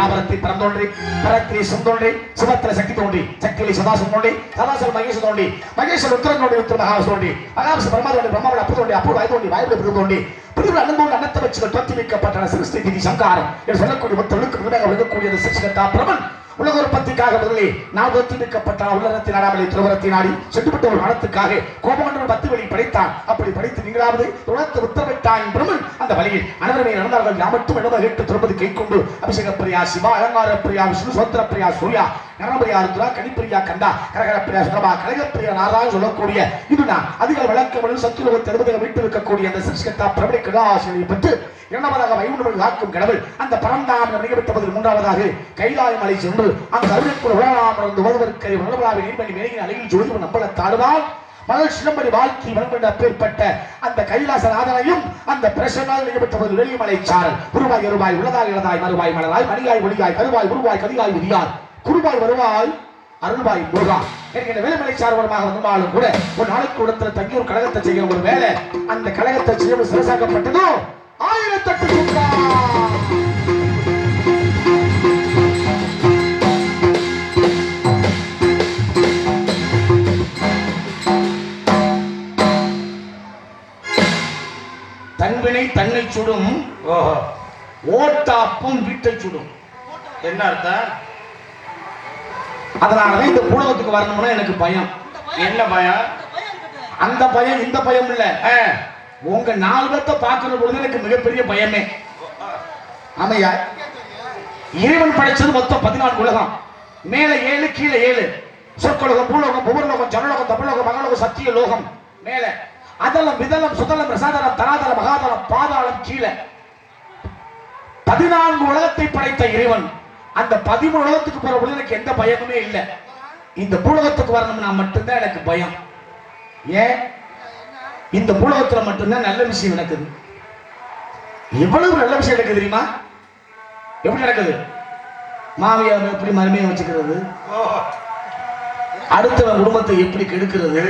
பராபரத்தை பரந்தோன்றி பரத்திலே சுந்தோன்றி சிவத்தில சக்தி தோன்றி சக்தியிலே சதாசம் தோன்றி சதாசல் மகேஷ் தோன்றி மகேஸ்வர உத்தரம் தோன்றி உத்தர மகாஸ் தோன்றி மகாஸ் பிரம்மா தோன்றி பிரம்மாவோட அப்பு தோன்றி அப்பு வாய் தோன்றி வாயுடைய பிரிவு தோன்றி பிரிவு அனுபவம் அன்னத்தை வச்சு தோற்றி வைக்கப்பட்ட சிருஷ்டி திதி சங்காரம் என்று சொல்லக்கூடிய ஒத்தொழுக்கு விடக விழுக்கக்கூடிய சிருஷ்டிகத்தா பிரமன் உலக உற்பத்திக்காக முதலே நான் ஒத்திமிக்கப்பட்ட உள்ளரத்தின் நாடாமலை திருவரத்தை நாடி சென்றுவிட்ட ஒரு மனத்துக்காக கோபமன்ற 10 வழி படைத்தான். அப்படி படைத்து நீங்களாவது உலகத்தை உத்தரவிட்டான் பிரமன். அந்த வழியில் அனைவருமே நடந்தார்கள். நான் மட்டும் இடமாக கேட்டு திருப்பதி கை கொண்டு அபிஷேக பிரியா சிவா அலங்கார பிரியா விஷ்ணு சோத்திர பிரியா சூர்யா நரம்பிரியா ருத்ரா கனிப்பிரியா கண்டா கரகர பிரியா சுரபா கலையப்பிரியா நாராயண சொல்லக்கூடிய இதுதான் அதிக வழக்கமுடன் சத்துலகத்தை அறுபதாக வீட்டு இருக்கக்கூடிய அந்த சிருஷ்டிகத்தா பிரபலை கடாசியை பெற்று இரண்டாவதாக வைகுண்டர்கள் காக்கும் கடவுள் அந்த பரந்தாமன் நிகழ்த்தபதில் மூன்றாவதாக கைலாய மலை சென்று அந்த அருளுக்குள் உலகாமர்ந்து வருவதற்கு வளர்வாவை நீர்மணி மேலின் அழகில் ஜொலிவு நம்பள தாடுவால் மகள் சிலம்படி வாழ்க்கை வளர்ந்த அப்பேற்பட்ட அந்த கைலாச நாதனையும் அந்த பிரசனால் நிகழ்த்தபதில் வெளிமலை சாரல் உருவாய் அருவாய் உள்ளதாய் இளதாய் மறுவாய் மலராய் மணியாய் ஒளியாய் கருவாய் உருவாய் கதிகாய் விதியார் குருவாய் வருவாய் அருள்வாய் முருகா என்கிற வேலைமலை சார்வரமாக வந்தாலும் கூட ஒரு நாளைக்கு இடத்துல தங்கி ஒரு கழகத்தை செய்ய ஒரு வேலை அந்த கழகத்தை செய்ய சிறசாக்கப்பட்டதோ 1008 தன்வினை தன்னை சுடும் ஓட்டாப்பும் வீட்டை சுடும். என்ன அர்த்தம்? அதனாலதான் இந்த பூலகத்துக்கு வரணும்னா எனக்கு பயம். என்ன பயம்? அந்த பயம் இந்த பயம் இல்ல, உங்க 4 பேர்த்த பார்க்கிற பொழுது எனக்கு மிகப்பெரிய பயமே. ஆமையா, இறைவன் படைச்சது மொத்தம் 14 உலகம். மேல 7 கீழே 7. சொற்கலோகம் பூலோகம் புவர்லோகம் ஜனலோகம் தமிழோகம் மகலோகம் சத்திய லோகம் மேல, அதலம் விதலம் சுதலம் ரசாதலம் தனாதலம் மகாதலம் பாதாளம் கீழே 14 உலகத்தை படைத்த இறைவன் அந்த 13 உலகத்துக்கு போற பொழுது எனக்கு எந்த பயமுமே இல்லை. இந்த பூலகத்துக்கு வரணும்னா மட்டும்தான் எனக்கு பயம். ஏன்? இந்த பூலகத்துல மட்டும்தான் நல்ல விஷயம் நடக்குது. எவ்வளவு நல்ல விஷயம் நடக்குது தெரியுமா? எப்படி நடக்குது? மாமியார் எப்படி மருமையை வச்சுக்கிறது, அடுத்தவன் குடும்பத்தை எப்படி கெடுக்கிறது,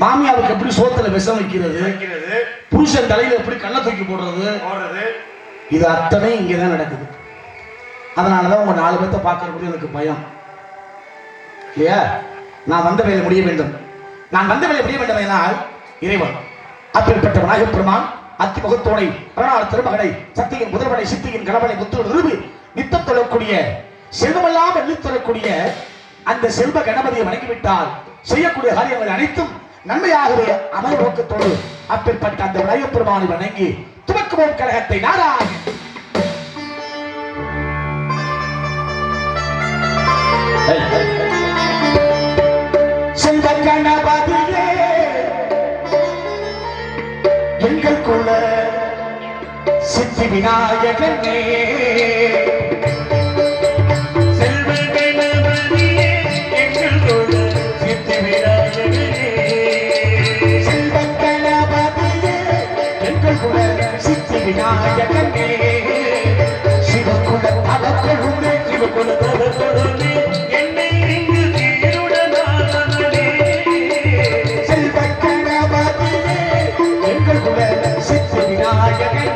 மாமியாருக்கு எப்படி சோத்துல விஷம் வைக்கிறது, புருஷன் தலையில எப்படி கண்ணை தூக்கி போடுறது, இது அத்தனை இங்கதான் நடக்குது. அதனாலதான் உங்க 4 பேர்த்த பார்க்கறது எனக்கு பயம் இல்லையா? நான் வந்த வேலை முடிய வேண்டும். நான் வந்த வேலை முடிய வேண்டும் என்னால் இறைவன் அப்பேற்பட்ட விநாயகப் பெருமான் அத்தி முகத்தோனை அரணார் திருமகனை சக்தியின் முதல்வனை சித்தியின் கணவனை முத்து நிறுவி நித்தம் தொழக்கூடிய செல்வமெல்லாம் எண்ணி தொழக்கூடிய அந்த செல்வ கணபதியை வணங்கிவிட்டால் செய்யக்கூடிய காரியங்கள் அனைத்தும் நன்மையாகவே அமர நோக்கத்தோடு அப்பேற்பட்ட அந்த விநாயகப் பெருமானை வணங்கி துவக்குவோம் கழகத்தை. நாராயண செல்வ கணபதியே எங்கள் குல சித்தி விநாயகனே, செல்வ கணபதியே எங்கள் குல சித்தி விநாயகனே, செல்வ கணபதியே எங்கள் குல சித்தி விநாயகனே, சிவகுல தவக்கொழுந்தே சிவகுல தவக்கொழுந்தே என்னை இங்கு தீருடனானே, செல்வ கணபதியே எங்கள் குல சித்தி விநாயகனே.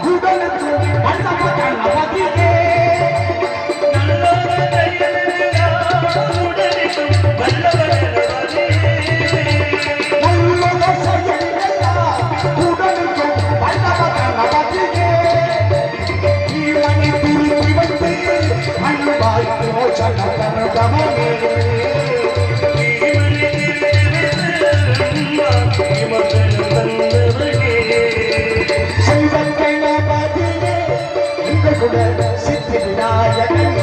உடலுக்கு சித்தி விநாயகனே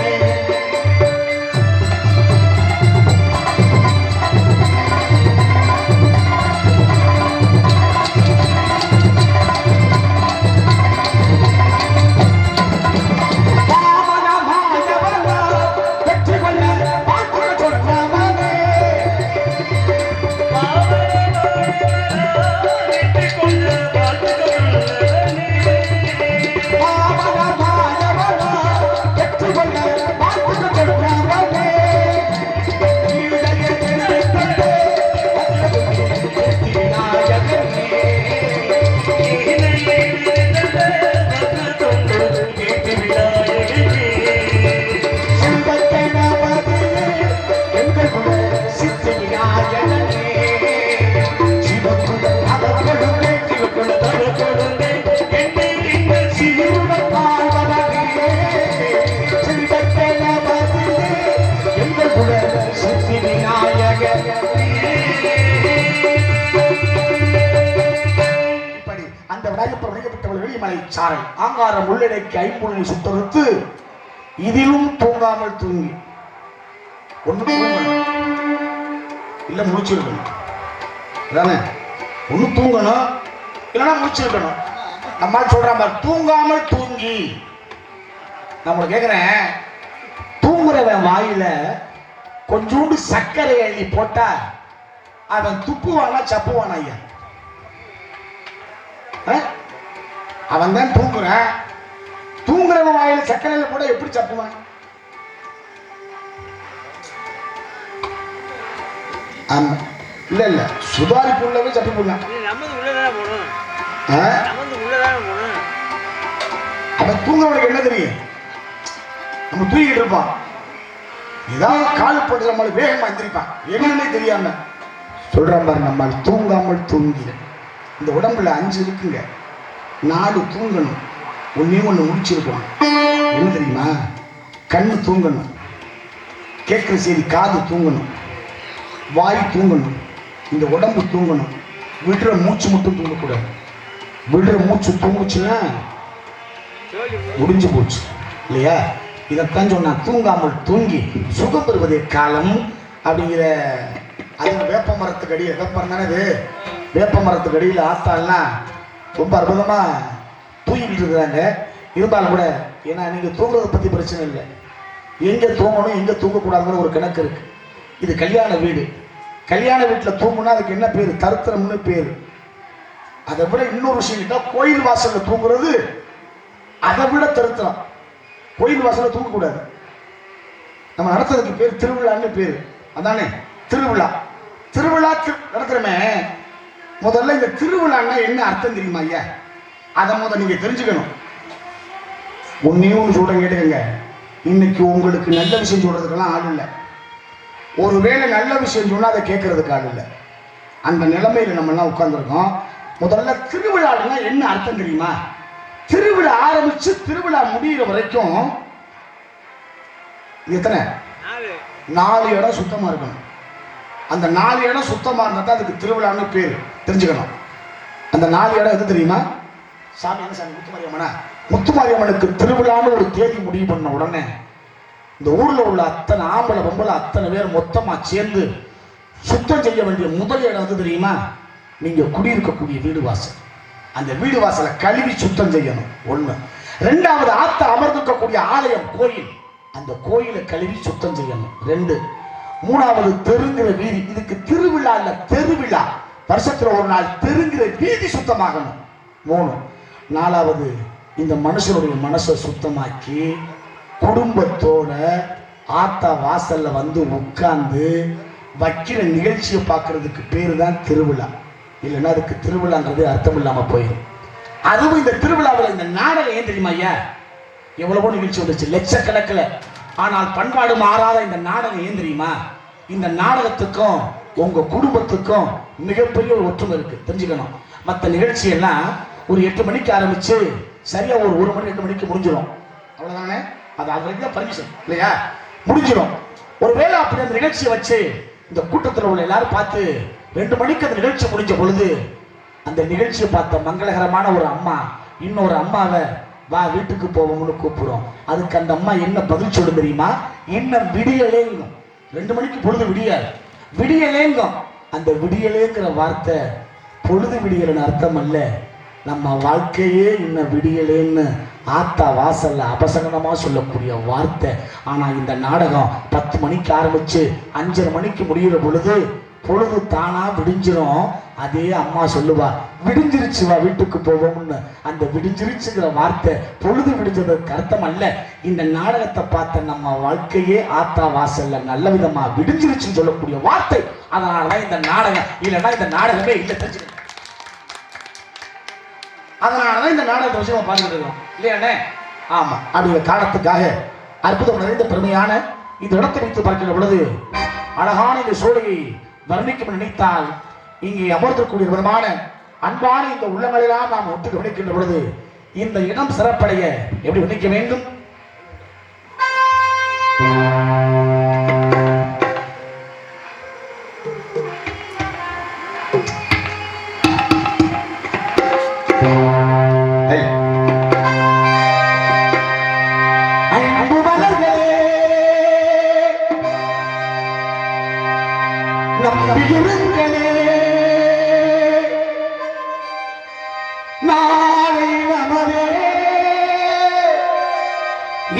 சாரை ஆங்காரம் உள்ளடைக்கு ஐம்பொழுதை சுத்தறுத்து இதிலும் தூங்காமல் தூங்கி ஒண்ணு தூங்கணும் இல்ல முடிச்சிருக்கணும் அதானே ஒண்ணு தூங்கணும் இல்லைன்னா முடிச்சிருக்கணும் நம்ம சொல்ற தூங்காமல் தூங்கி நான் கேக்குறேன் தூங்குறவன் வாயில கொஞ்சோண்டு சர்க்கரை அள்ளி போட்டா அவன் துப்புவானா சப்புவானா ஐயா அவன் தான் தூங்குறான் தூங்குறவன் வாயில சக்கரையில கூட எப்படி சப்புவான் இல்ல இல்ல சுதாரிப்பு உள்ளவே சப்பு போடலாம் அவன் தூங்குறவனுக்கு என்ன தெரியும் நம்ம தூங்கிட்டு இருப்பான் ஏதாவது காலு போட்டு நம்மள வேகமா எந்திரிப்பான் என்னன்னே தெரியாம சொல்றான் பாரு நம்ம தூங்காமல் தூங்கி இந்த உடம்புல 5 இருக்குங்க 4 தூங்கணும் ஒன்னே ஒன்று முடிச்சிருக்கணும் என்ன தெரியுமா கண்ணு தூங்கணும் கேட்குற செய்தி காது தூங்கணும் வாய் தூங்கணும் இந்த உடம்பு தூங்கணும் விடுற மூச்சு மட்டும் தூங்கக்கூடாது விடுற மூச்சு தூங்குச்சுன்னா முடிஞ்சு போச்சு இல்லையா இதைத்தான் சொன்னா தூங்காமல் தூங்கி சுகம் பெறுவதே காலம் அப்படிங்கிற அது வேப்ப மரத்துக்கு அடியில் வேப்பம் தானே இது வேப்ப மரத்துக்கு அடியில் ஆத்தாள்னா ரொம்ப அற்புதமா தூங்கிட்டு இருக்கிறாங்க இருந்தாலும் கூட ஏன்னா நீங்க தூங்குறதை பத்தி பிரச்சனை இல்லை எங்க தூங்கணும் எங்க தூங்கக்கூடாதுங்கிற ஒரு கணக்கு இருக்கு இது கல்யாண வீடு கல்யாண வீட்டுல தூங்குனா அதுக்கு என்ன பேரு தருத்திரம்னு பேரு அதை விட இன்னொரு விஷயம் கிட்ட கோயில் வாசல்ல தூங்குறது அதை விட தருத்திரம் கோயில் வாசல்ல தூங்கக்கூடாது நம்ம நடத்துறதுக்கு பேர் திருவிழான்னு பேரு அதானே திருவிழா திருவிழா நடத்துறமே முதல்ல இந்த திருவிழான்னா என்ன அர்த்தம் தெரியுமா ஐயா அதை முதல்ல நீங்க தெரிஞ்சுக்கணும் ஒன்னே ஒன்று சொல்றேன் கேட்டுக்கங்க இன்னைக்கு உங்களுக்கு நல்ல விஷயம் சொல்றதுக்கெல்லாம் ஆள் இல்லை ஒருவேளை நல்ல விஷயம் சொன்னா அதை கேட்கறதுக்கு ஆள் இல்லை அந்த நிலைமையில நம்ம எல்லாம் உட்கார்ந்துருக்கோம் முதல்ல திருவிழான்னா என்ன அர்த்தம் தெரியுமா திருவிழா ஆரம்பிச்சு திருவிழா முடிகிற வரைக்கும் எத்தனை 4 இடம் சுத்தமா இருக்கணும் அந்த 4 இடம் சுத்தமா இருந்தா அதுக்கு திருவிழான்னு பேரு தெரிஞ்சுக்கணும் அந்த 4 இடம் எது தெரியுமா சாமி என்ன சாமி முத்துமாரியம்மனா முத்துமாரியம்மனுக்கு திருவிழான்னு ஒரு தேதி முடிவு பண்ண உடனே இந்த ஊர்ல உள்ள அத்தனை ஆம்பளை பொம்பளை அத்தனை பேர் மொத்தமா சேர்ந்து சுத்தம் செய்ய வேண்டிய முதல் இடம் வந்து தெரியுமா நீங்க குடியிருக்கக்கூடிய வீடு வாசல் அந்த வீடு வாசலை கழுவி சுத்தம் செய்யணும் ஒண்ணு ரெண்டாவது ஆத்த அமர்ந்திருக்கக்கூடிய ஆலயம் கோயில் அந்த கோயிலை கழுவி சுத்தம் செய்யணும் 2 மூணாவது தெருங்கிற வீதி இதுக்கு திருவிழா இல்ல தெருவிழா வருஷத்துல ஒரு நாள் தெருங்கிற வீதி சுத்தமாகணும் 3 4வது இந்த மனுஷனுடைய மனசை சுத்தமாக்கி குடும்பத்தோட ஆத்தா வாசல்ல வந்து உட்கார்ந்து வைக்கிற நிகழ்ச்சியை பார்க்கறதுக்கு பேரு தான் திருவிழா இல்லைன்னா அதுக்கு திருவிழாங்கிறது அர்த்தம் இல்லாம போயிடும் அதுவும் இந்த திருவிழாவில் இந்த நாடகம் ஏன் தெரியுமா ஐயா எவ்வளவோ நிகழ்ச்சி வந்துச்சு லட்சக்கணக்கில் ஆனால் பண்பாடு மாறாத இந்த நாடகம் ஏன் தெரியுமா இந்த நாடகத்துக்கும் உங்க குடும்பத்துக்கும் மிகப்பெரிய ஒரு ஒற்றுமை இருக்கு தெரிஞ்சுக்கணும் மற்ற நிகழ்ச்சி எல்லாம் ஒரு 8 மணிக்கு ஆரம்பிச்சு சரியா ஒரு 1 மணி 2 மணிக்கு முடிஞ்சிடும் அவ்வளவுதானே அது அது வரைக்கும் பர்மிஷன் இல்லையா, முடிஞ்சிடும். ஒருவேளை அப்படி அந்த நிகழ்ச்சியை வச்சு இந்த கூட்டத்தில் உள்ள எல்லாரும் பார்த்து 2 மணிக்கு அந்த நிகழ்ச்சி முடிஞ்ச பொழுது அந்த நிகழ்ச்சியை பார்த்த மங்களகரமான ஒரு அம்மா இன்னொரு அம்மாவை வா வீட்டுக்கு போவோம்னு கூப்பிடும். அதுக்கு அந்த அம்மா என்ன பதில் சொல்லும் தெரியுமா? இன்னும் விடியலேங்கும். 2 மணிக்கு பொழுது விடியாது, விடியலேங்கும். அந்த விடியலேங்கிற வார்த்தை பொழுது விடியலன்னு அர்த்தம் அல்ல, நம்ம வாழ்க்கையே இன்னும் விடியலேன்னு ஆத்தா வாசல்ல அபசகனமா சொல்லக்கூடிய வார்த்தை. ஆனா இந்த நாடகம் 10 மணிக்கு ஆரம்பிச்சு 5:30 மணிக்கு முடிகிற பொழுது பொழுது தானா விடிஞ்சிரும். அதே அம்மா சொல்லுவா, விடிஞ்சிருச்சு வா வீட்டுக்கு போவோம்னு. அந்த விடிஞ்சிருச்சுங்கிற வார்த்தை பொழுது விடிஞ்சதுக்கு அர்த்தம் அல்ல. இந்த நாடகத்தை பார்த்த நம்ம வாழ்க்கையே ஆத்தா வாசல்ல நல்ல விதமா விடிஞ்சிருச்சுன்னு சொல்லக்கூடிய வார்த்தை. அதனாலதான் இந்த நாடகம், இல்லைன்னா இந்த நாடகமே இல்லை, தெரிஞ்சுக்கணும். அதனாலதான் இந்த நாடகத்தை விஷயமா பார்த்துட்டு இருக்கோம் இல்லையானே? ஆமா, அப்படிங்கிற காரணத்துக்காக அற்புதம் நிறைந்த பெருமையான இந்த இடத்தை வைத்து பார்க்கிற பொழுது அழகான இந்த சூழலை வர்ணிக்க நினைத்தால் இங்கே அமர்ந்திருக்கூடிய விதமான அன்பான இந்த உள்ளங்களெல்லாம் நாம் ஒட்டு கவனிக்கின்ற பொழுது இந்த இடம் சிறப்படைய எப்படி வர்ணிக்க வேண்டும்? நாளை நமதே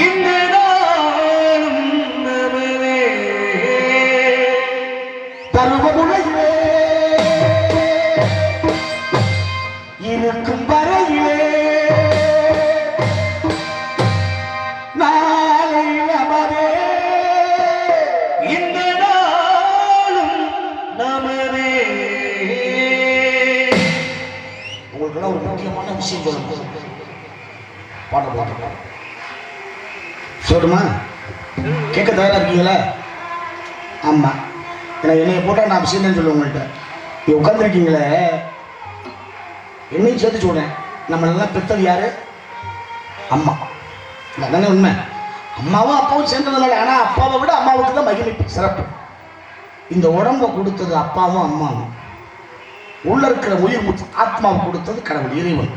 இந்த நாளும் நமதே பருவமுனையிலே இருக்கும் வரையிலே நாளை நமதே இந்த நாளும் நமதே. உங்களுக்கெல்லாம் ஒரு முக்கியமான விஷயம் சொல்லணும். பாட்டு சொல்லுமா? கேட்க தயாரா இருக்கீங்களா? ஆமா, எனக்கு என்னைய போட்டால் நான் விஷயம் தான் சொல்லுவேன் உங்கள்கிட்ட. நீ உட்காந்துருக்கீங்களே, என்னையும் சேர்த்து சொல்றேன். நம்ம நல்லா பெத்தது யாரு? அம்மா. அதானே உண்மை. அம்மாவும் அப்பாவும் சேர்ந்ததுனால, ஆனால் அப்பாவை விட அம்மாவுக்கு தான் மகிமை சிறப்பு. இந்த உடம்பை கொடுத்தது அப்பாவும் அம்மாவும். உள்ள இருக்கிற உயிர் ஆத்மாவை கொடுத்தது கடவுள் இறைவன்.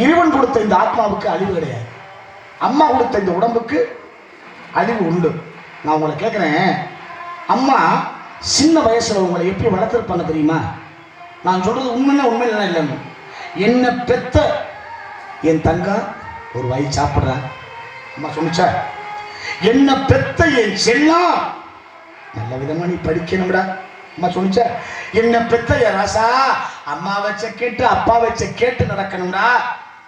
இறைவன் கொடுத்த இந்த ஆத்மாவுக்கு அழிவு கிடையாது. அம்மா கொடுத்த இந்த உடம்புக்கு அழிவு உண்டு. நான் உங்களை கேட்குறேன், அம்மா சின்ன வயசுல உங்களை எப்படி வளர்த்துருப்பாங்க தெரியுமா? நான் சொல்றது உண்மைன்னா உண்மை இல்லைன்னா இல்லைன்னு. என்னை பெத்த என் தங்கம் ஒரு வாய் சாப்பிட்றேன் அம்மா சொன்னிச்சா? என்னை பெத்த என் செல்லம் நல்ல விதமா நீ படிக்கணும்டா அம்மா சொன்னிச்சா? என்ன பெத்த என் ராசா அம்மா வச்ச கேட்டு அப்பா வச்ச கேட்டு நடக்கணும்டா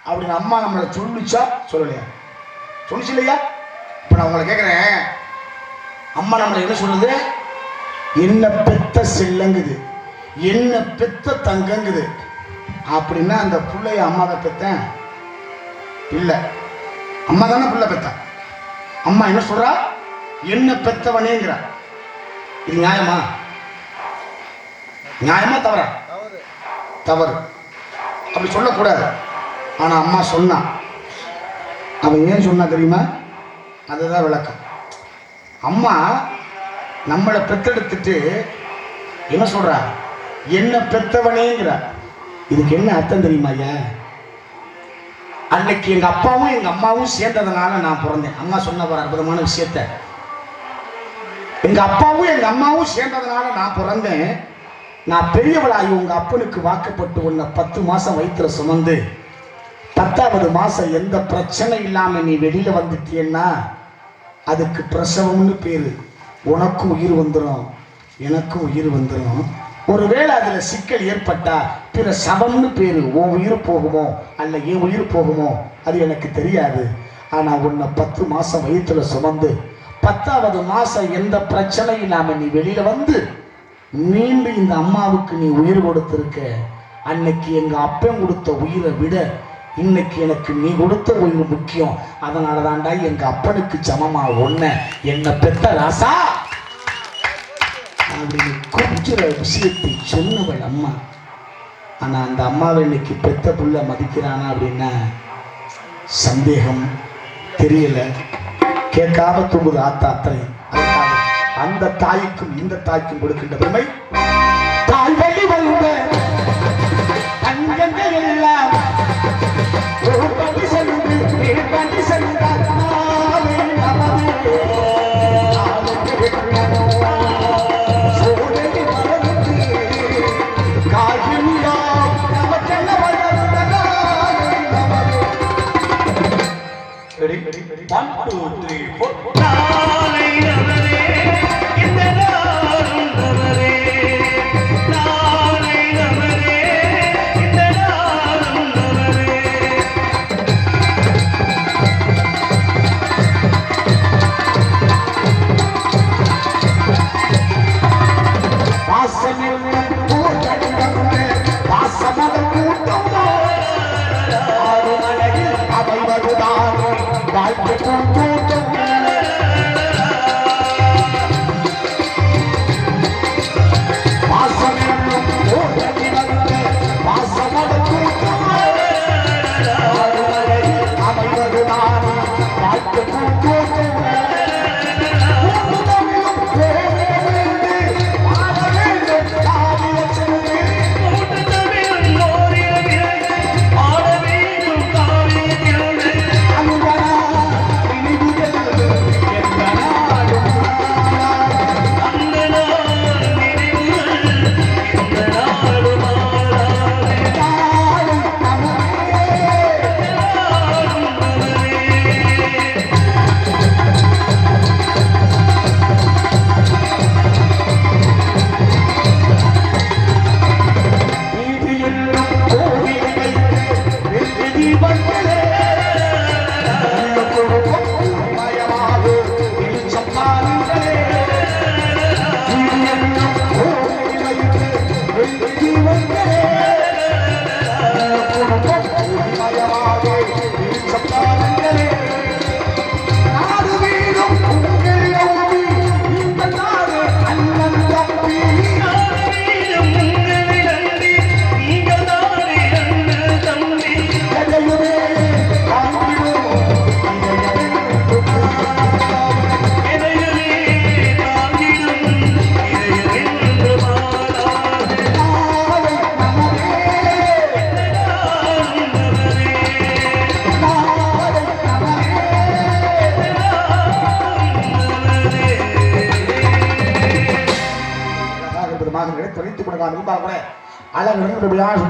அப்படின்னு அம்மா நம்மளை சொல்லிச்சா சொல்லலையா? சொல்லிச்சு இல்லையா? இப்ப நான் உங்களை கேட்கிறேன், அம்மா நம்மளை என்ன சொல்லுது? என்ன பெத்த செல்லங்குது, என்ன பெத்த தங்கங்குது. அப்படின்னா அந்த பிள்ளைய அம்மாவை பெத்தேன் இல்ல, அம்மா தானே பிள்ளை பெத்த. அம்மா என்ன சொல்றா? என்ன பெத்தவனேங்கிற. இது நியாயமா? நியாயமா தவறா? தவறு. அப்படி சொல்லக்கூடாது. ஆனா அம்மா சொன்னா. அவன் ஏன் சொன்னா தெரியுமா? அதுதான் விளக்கம். அம்மா நம்மளை பெத்தெடுத்துட்டு என்ன சொல்றா? என்ன பெத்தவனேங்கிற. இதுக்கு என்ன அர்த்தம் தெரியுமா ஐயா? அன்னைக்கு எங்க அப்பாவும் எங்க அம்மாவும் சேர்ந்ததுனால நான் பிறந்தேன். அம்மா சொன்ன ஒரு அற்புதமான விஷயத்த. எங்க அப்பாவும் எங்க அம்மாவும் சேர்ந்ததுனால நான் பிறந்தேன். நான் பெரியவளாகி உங்க அப்பனுக்கு வாக்கப்பட்டு உன்னை 10 மாசம் வயிற்றுல சுமந்து 10வது மாசம் எந்த பிரச்சனை இல்லாம நீ வெளியில வந்துட்டீன்னா அதுக்கு பிரசவம்னு பேரு. உனக்கும் உயிர் வந்துடும், எனக்கும் உயிர் வந்துடும். ஒருவேளை அதுல சிக்கல் ஏற்பட்டா பிற சவம்னு பேரு. உன் உயிர் போகுமோ அல்ல என் உயிர் போகுமோ அது எனக்கு தெரியாது. ஆனா உன்னை 10 மாசம் வயிற்றுல சுமந்து 10வது மாசம் எந்த பிரச்சனை இல்லாம நீ வெளியில வந்து மீண்டும் இந்த அம்மாவுக்கு நீ உயிர் கொடுத்திருக்க. அன்னைக்கு எங்க அப்பன் கொடுத்த உயிரை விட இன்னைக்கு எனக்கு நீ கொடுத்த உயிர் முக்கியம். அதனால தாண்டா எங்க அப்பனுக்கு சமமா ஒன்ன என்ன பெத்த ராசா அப்படின்னு கொஞ்சம் விஷயத்தை சொன்னவள் அம்மா. ஆனா அந்த அம்மாவை இன்னைக்கு பெத்த புள்ள மதிக்கிறானா அப்படின்னா சந்தேகம். தெரியல. கேட்காம தூங்குது ஆத்தா அத்தனை. அந்த தாய்க்கும் இந்த தாய்க்கும் கொடுக்கின்ற பெருமை. தாய் வழி வந்த அங்கங்கள் எல்லாம் படி சென்று படி சென்றார்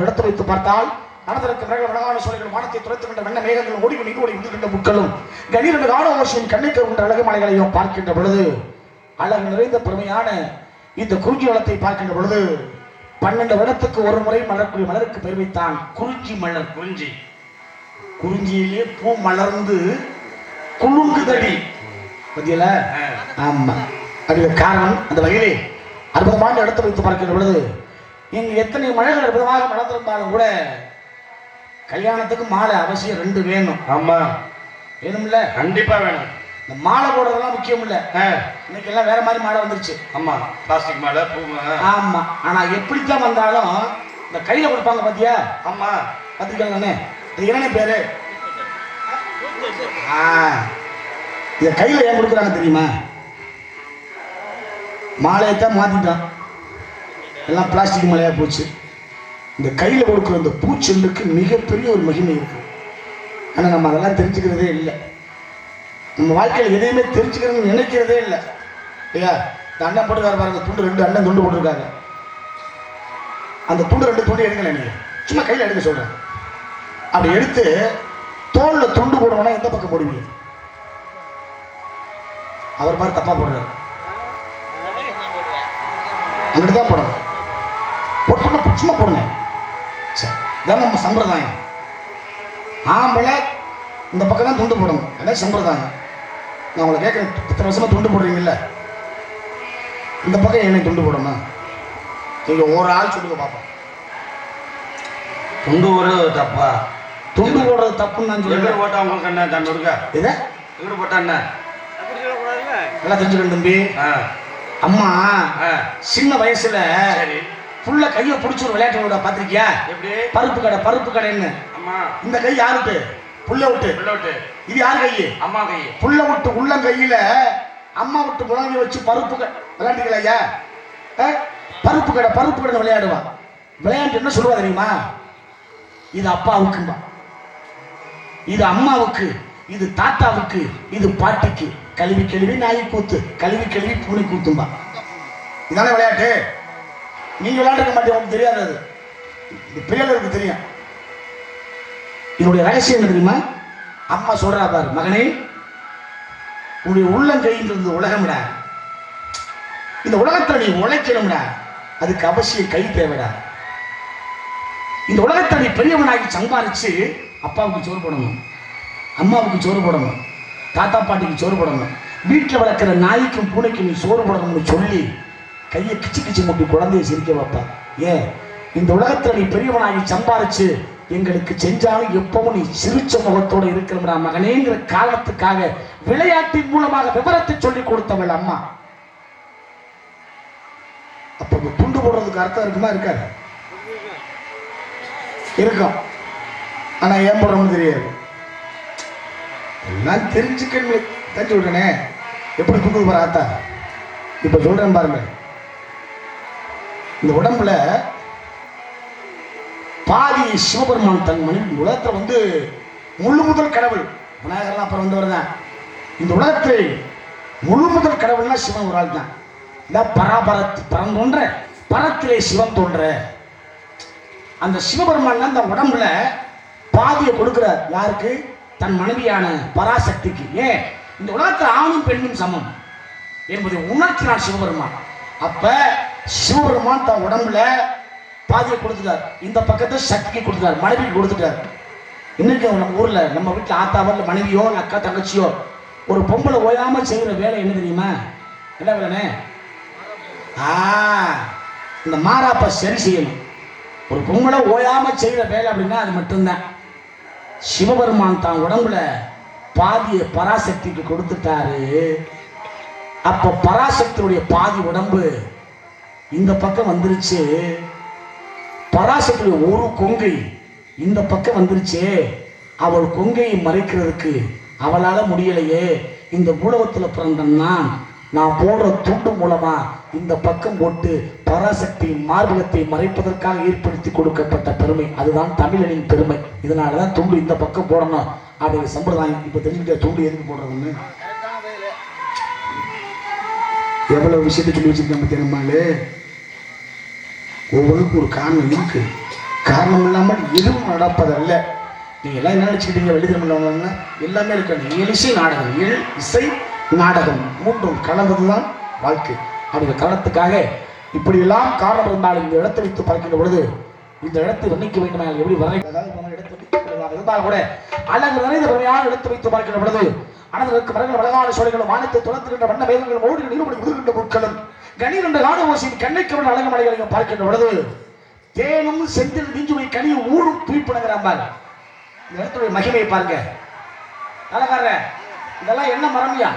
இடத்தை வைத்து பார்த்தால் வானத்தை துரைத்துகின்ற வண்ண மேகங்கள் ஓடி நீர் ஓடி விழுகின்ற முட்களும் கணீர் காணோசியின் கண்ணைக்கு உள்ள அழகு மலைகளையும் பார்க்கின்ற பொழுது அழகு நிறைந்த பெருமையான இந்த குறிஞ்சி வளத்தை பார்க்கின்ற பொழுது 12 வருடத்துக்கு ஒரு முறை மலர்க்கூடிய மலருக்கு பெயர் வைத்தான் குறிஞ்சி மலர். குறிஞ்சி குறிஞ்சியிலே பூ மலர்ந்து குலுங்குதடி பத்தியல. ஆமா, அதுக்கு காரணம் அந்த வகையிலே அற்புதமான இடத்தை வைத்து பார்க்கின்ற பொழுது இங்கு எத்தனை மழைகள் அற்புதமாக மலர்ந்திருந்தாலும் கூட கல்யாணத்துக்கு மாலை அவசியம் 2 வேணும். ஆமா, வேணும்ல, கண்டிப்பா வேணும். இந்த மாலை போடுறதெல்லாம் முக்கியம் இல்ல, இன்னைக்கு எல்லாம் வேற மாதிரி மாலை வந்துருச்சு. ஆமா, பிளாஸ்டிக் மாலை, பூ மாலை. ஆமா, ஆனா எப்படித்தான் வந்தாலும் இந்த கையில கொடுப்பாங்க பாத்தியா? ஆமா, பாத்துருக்காங்க. இது என்ன பேரு? இத கையில ஏன் கொடுக்குறாங்க தெரியுமா? மாலையத்தான் மாத்திட்டான், எல்லாம் பிளாஸ்டிக் மலையா போச்சு. இந்த கையில கொடுக்குற இந்த பூச்செண்டுக்கு மிகப்பெரிய ஒரு மகிமை இருக்கு. ஆனா நம்ம அதெல்லாம் தெரிஞ்சுக்கிறதே இல்லை. நம்ம வாழ்க்கையில் எதையுமே தெரிஞ்சுக்கிறதுன்னு நினைக்கிறதே இல்லை இல்லையா? இந்த அண்ணன் போட்டுக்கார பாருங்க, துண்டு 2 அண்ணன் துண்டு போட்டிருக்காங்க. அந்த துண்டு 2 துண்டு எடுக்கல, நீங்க சும்மா கையில எடுக்க சொல்றேன். அப்படி எடுத்து தோல்ல துண்டு போடணும்னா எந்த பக்கம் போடுவீங்க? அவர் மாதிரி தப்பா போடுறாரு, அங்கிட்டு தான் போடணும். போட்டு சும்மா போடுங்க. இதான் நம்ம சம்பிரதாயம். ஆம்பளை இந்த பக்கம் தான் துண்டு போடணும், அதான் சம்பிரதாயம். நான் உங்களை கேட்குறேன், 10 வருஷமா துண்டு போடுறீங்கல்ல, இந்த பக்கம் என்ன துண்டு போடணும்? நீங்க ஒரு ஆள் சொல்லுங்க பாப்பா. துண்டு போடுறது தப்பா? துண்டு போடுறது தப்புன்னு நான் சொல்லுங்க. போட்டா உங்களுக்கு என்ன தண்டு இருக்கா? இதை எங்கிட்ட போட்டா என்ன நல்லா தெரிஞ்சுக்கணும் தம்பி. அம்மா சின்ன வயசுல புள்ள கையை பிடிச்சி ஒரு விளையாட்டு விட பாத்திருக்கியா? எப்படி? பருப்பு கடை பருப்பு கடைன்னு. இந்த கை யாருக்கு? புள்ள விட்டு இது யார் கையு? அம்மா கை. புள்ள விட்டு உள்ளங்கையில அம்மா விட்டு முழங்கி வச்சு பருப்பு விளையாண்டுக்கல ஐயா. பருப்பு கடை விளையாடுவா. விளையாண்டு என்ன சொல்லுவா தெரியுமா? இது அப்பாவுக்கும்பா, இது அம்மாவுக்கு, இது தாத்தாவுக்கு, இது பாட்டிக்கு. கழுவி கழுவி நாய் கூத்து, கழுவி கழுவி பூனை கூத்தும்பா. இதான விளையாட்டு. நீங்க விளையாண்டுக்க மாட்டேன், உங்களுக்கு தெரியாது. அது இது பிள்ளைகளுக்கு தெரியும். இதனுடைய ரகசியம் என்ன தெரியுமா? அம்மா சொல்றா பாரு, மகனே உன்னுடைய உள்ளங்கையில் இருந்து உலகம்டா. இந்த உலகத்துல நீ உழைக்கணும்டா, அதுக்கு அவசியம் கை தேவைடா. இந்த உலகத்தை நீ பெரியவனாகி சம்பாதிச்சு அப்பாவுக்கு சோறு போடணும், அம்மாவுக்கு சோறு போடணும், தாத்தா பாட்டிக்கு சோறு போடணும், வீட்டில் வளர்க்கிற நாய்க்கும் பூனைக்கும் நீ சோறு போடணும்னு சொல்லி கையை கிச்சு கிச்சு முட்டி குழந்தைய சிரிக்க வைப்பா. ஏன்? இந்த உலகத்துல நீ பெரியவனாகி சம்பாதிச்சு எங்களுக்கு செஞ்சாலும் எப்பவும் நீ சிரிச்ச முகத்தோட இருக்கிற மகனேங்கிற காரணத்துக்காக விளையாட்டின் மூலமாக விவரத்தை சொல்லி கொடுத்தவள் அம்மா. அப்ப துண்டு போடுறதுக்கு அர்த்தம் இருக்குமா? இருக்காது. இருக்கும். ஆனா ஏன் போடுறோம்னு தெரியாது. எல்லாம் தெரிஞ்சுக்க தெரிஞ்சு விட்டனே. எப்படி துண்டு போற ஆத்தா? இப்ப சொல்றேன் பாருங்க. இந்த உடம்புல பாதி சிவபெருமான் தன் மனித உலகத்துல முழு முதல் கடவுள் விநாயகர்லாம் அப்புறம் வந்தவர். இந்த உலகத்தில் முழு முதல் கடவுள்னா சிவன் ஒரு ஆள் தான். இந்த பராபரத் பரம் தோன்ற பரத்திலே சிவன் தோன்ற அந்த சிவபெருமான் அந்த உடம்புல பாதியை கொடுக்கிறார். யாருக்கு? தன் மனைவியான பராசக்திக்கு. ஏன்? இந்த உலகத்தில் ஆணும் பெண்ணும் சமம் என்பதை உணர்த்தினார் சிவபெருமான். அப்ப சிவபெருமான் தன் உடம்புல பாதியை கொடுத்துட்டார். இந்த பக்கத்தை சக்திக்கு கொடுத்துட்டார், மனைவிக்கு கொடுத்துட்டார். இன்னைக்கு நம்ம ஊர்ல நம்ம வீட்டுல ஆத்தாவோ இல்லை மனைவியோ அக்கா தங்கச்சியோ ஒரு பொம்பளை ஓயாம செய்யற வேலை என்ன தெரியுமா? என்ன வேலைனே? இந்த மாறாப்ப சரி செய்யணும். ஒரு பொம்பளை ஓயாம செய்யற வேலை அப்படின்னா அது மட்டும்தான். சிவபெருமான் தான் உடம்புல பாதியை பராசக்திக்கு கொடுத்துட்டாரு. அப்ப பராசக்தியுடைய பாதி உடம்பு இந்த பக்கம் வந்துருச்சு. பராசக்தியுடைய ஒரு கொங்கை இந்த பக்கம் வந்துருச்சே. அவள் கொங்கையை மறைக்கிறதுக்கு அவளால முடியலையே. இந்த பூலகத்துல பிறந்தன்னா நான் போடுற துண்டு மூலமா இந்த பக்கம் போட்டு பராசக்தி மார்பகத்தை மறைப்பதற்காக ஏற்படுத்தி கொடுக்கப்பட்ட பெருமை. அதுதான் தமிழனின் பெருமை. இதனாலதான் துண்டு இந்த பக்கம் போடணும் அப்படிங்கிற சம்பிரதாயம். இப்ப தெரிஞ்சுக்கிட்ட துண்டு எதுக்கு போடுறதுன்னு எவ்வளவு விஷயத்தை சொல்லி வச்சிருக்காங்க தெரியுமாலே. ஒவ்வொருக்கும் ஒரு காரணம் இருக்கு. காரணம் இல்லாமல் எதுவும் நடப்பதல்ல. நீங்க எல்லாம் என்ன நினைச்சுக்கிட்டீங்க? வெளிதிரமில்ல எல்லாமே இருக்கு. இயலிசை நாடகம், இயல் இசை நாடகம் மூன்றும் கலந்ததுதான் வாழ்க்கை. அப்படிங்கிற காரணத்துக்காக இப்படி எல்லாம் காரணம் இருந்தாலும் இந்த இடத்தை வைத்து பார்க்கின்ற பொழுது இந்த இடத்தை வர்ணிக்க வேண்டும். எப்படி வரை இருந்தால் கூட அழகு நிறைந்த பெருமையான இடத்தை வைத்து பார்க்கின்ற பொழுது அனதற்கு மரங்கள் அழகான சோலைகளும் வானத்தை துளத்துகின்ற வண்ண மேகங்களும் ஓடி நீர்படி உதிர்கின்ற பொருட்களும் கணீர் என்ற காடு ஓசையின் கண்ணைக்கு அழகு மலைகளையும் பார்க்கின்ற பொழுது தேனும் செந்தில் நெஞ்சுமை கனியும் ஊரும் துய்ப்புணுங்கிறாங்க. இந்த இடத்துடைய மகிமையை பாருங்க. அழகார இதெல்லாம் என்ன மரம்யா?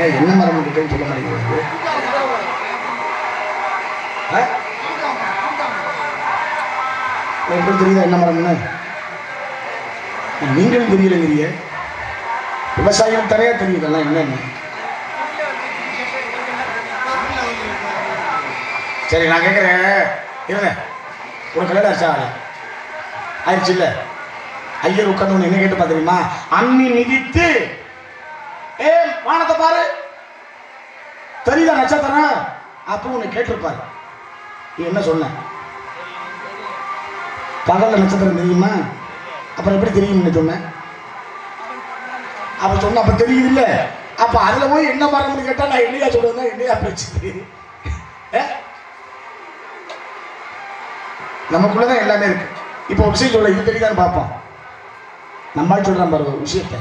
என்ன மரம் கிட்டேன்னு சொல்ல மாட்டேங்கிறது. எப்படி தெரியுதா என்ன மரம்னு? நீங்களும் தெரியலங்கிறிய. விவசாயம் தரையா தெரியுதெல்லாம் என்னன்னு. சரி நான் கேட்குறேன். இருங்க, உனக்கு கல்யாணம் ஆச்சா? ஆயிடுச்சு இல்ல? ஐயர் உட்கார்ந்து என்ன கேட்டு பார்த்துருமா? அம்மி மிதித்து வானத்தை பாரு தெரியுதா நட்சத்திரம் அப்போ உன்னை கேட்டிருப்பாரு. என்ன சொன்ன? பகல்ல நட்சத்திரம் தெரியுமா? அப்புறம் எப்படி தெரியும் சொன்ன? அப்ப சொன்ன அப்ப தெரியுது இல்ல? அப்ப அதுல போய் என்ன மரம்னு கேட்டா நான் என்னையா சொல்றேன்? என்னையா பிரச்சனை? நமக்குள்ளதான் எல்லாமே இருக்கு. இப்போ ஒரு விஷயம் சொல்ல, இது தெரியுதான்னு பார்ப்போம். நம்மால் சொல்றான் பாரு ஒரு விஷயத்த,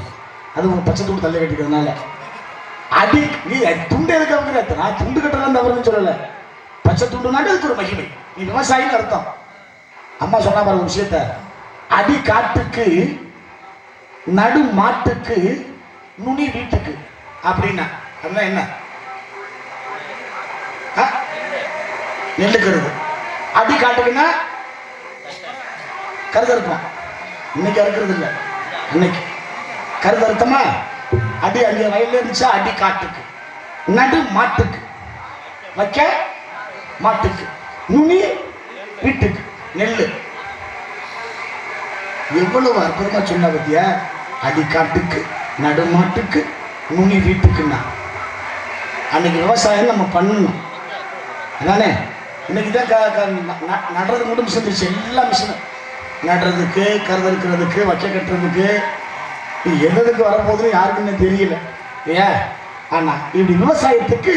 அது உங்க பச்சை துண்டு தள்ளி கட்டிக்கிறதுனால அடி நீ துண்டு எதுக்கு? நான் துண்டு கட்டலாம் தவறுன்னு சொல்லல. பச்சை துண்டுனாலே அதுக்கு ஒரு மகிமை. நீ விவசாயின்னு அர்த்தம். அம்மா சொன்னா பாரு ஒரு விஷயத்த, அடி காட்டுக்கு நடு மாட்டுக்கு நுனி வீட்டுக்கு அப்படின்னா அதுதான் என்ன? நெல்லுக்கிறது. அடி காட்டுக்குன்னா கருதறுப்போம். இன்னைக்கு அறுக்கிறது இல்லை, இன்னைக்கு கருதறுத்தமா அடி அடி வயல்ல இருந்துச்சா அடி காட்டுக்கு, நடு மாட்டுக்கு, வைக்க மாட்டுக்கு, நுனி வீட்டுக்கு, நெல்லு. எவ்வளவு அற்புதமா சொன்ன பத்தியா, அடி காட்டுக்கு, நடு மாட்டுக்கு, நுனி வீட்டுக்குன்னா. அன்னைக்கு விவசாயம் நம்ம பண்ணணும் அதானே. இன்னைக்கு தான் நடுறது மட்டும் மிஷின் இருந்துச்சு, எல்லா மிஷினும் நடுறதுக்கு, கருதறுக்கிறதுக்கு, வைக்க கட்டுறதுக்கு, எதுக்கு வரப்போகுதுன்னு யாருக்குன்னு தெரியல இல்லையா. ஆனா இப்படி விவசாயத்துக்கு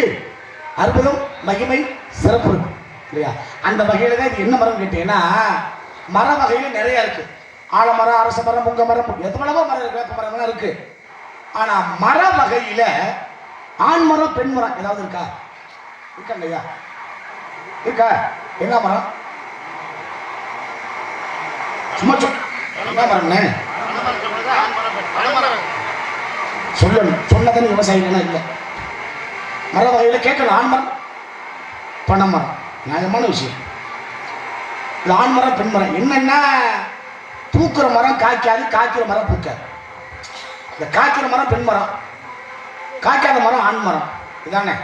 அற்புதம், மகிமை, சிறப்பு இருக்கு இல்லையா. அந்த வகையில தான் இது என்ன மரம் கேட்டீங்கன்னா, மர வகையில நிறைய இருக்கு. ஆலமரம், அரச மரம், முங்க மரம், எவ்வளவோ மரம் இருக்கு, வேப்ப மரம் இருக்கு. ஆனா மர வகையில ஆண் மரம், பெண் மரம் ஏதாவது இருக்கா? இருக்கா இல்லையா? இருக்கா? என்ன மரம்? சும்மா என்ன மரம்னு சொல்லணும். சொன்னதானே விவசாயிகள்னா இல்லை. மர வகையில கேட்கணும். ஆண் மரம், பனை மரம், நியாயமான விஷயம். இது ஆண் மரம், பெண் மரம். என்னன்னா பூக்கிற மரம் காய்க்காது, காய்க்கிற மரம் பூக்காது. இந்த காய்க்கிற மரம் பெண் மரம், காய்க்காத மரம் ஆண் மரம். இதானே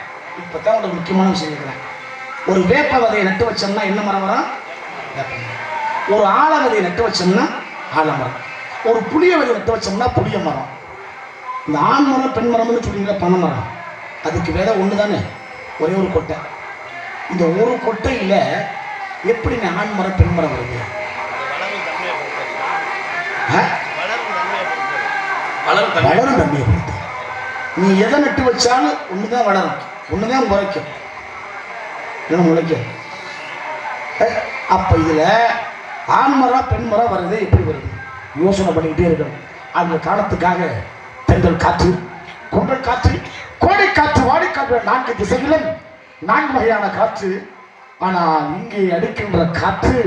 இப்பதான் ஒரு முக்கியமான விஷயம் இருக்கிறேன். ஒரு வேப்ப விதையை நட்டு வச்சோம்னா என்ன மரம் வரும்? வேப்ப மரம். ஒரு ஆல விதையை நட்டு வச்சோம்னா ஆலமரம். ஒரு புளிய விதை நட்டு வச்சோம்னா புளிய மரம். இந்த ஆண் மரம், பெண் மரம்னு சொல்றீங்களா, பனை மரம், அதுக்கு விதை ஒன்று தானே, ஒரே ஒரு கொட்டை. இந்த ஒரு கொட்டையில எப்படி ஆண் மரம், பெண் மரம் வருது? வளரும் தன்மையை பொறுத்து. நீ எதை நட்டு வச்சாலும் ஒண்ணுதான் வளரும், ஒண்ணுதான் முளைக்கும், முளைக்கும். அப்ப இதுல ஆண் மரம், பெண் மரம் வருது, எப்படி வருது யோசனை பண்ணிக்கிட்டே இருக்கணும். அந்த காலத்துக்காக தென்றல் காற்று, கொண்டல் காற்று, கோடை காற்று, வாடை காற்று, 4 திசைகளும் 4 வகையான காற்று. ஆனால் இங்கே அடிக்கின்ற காற்று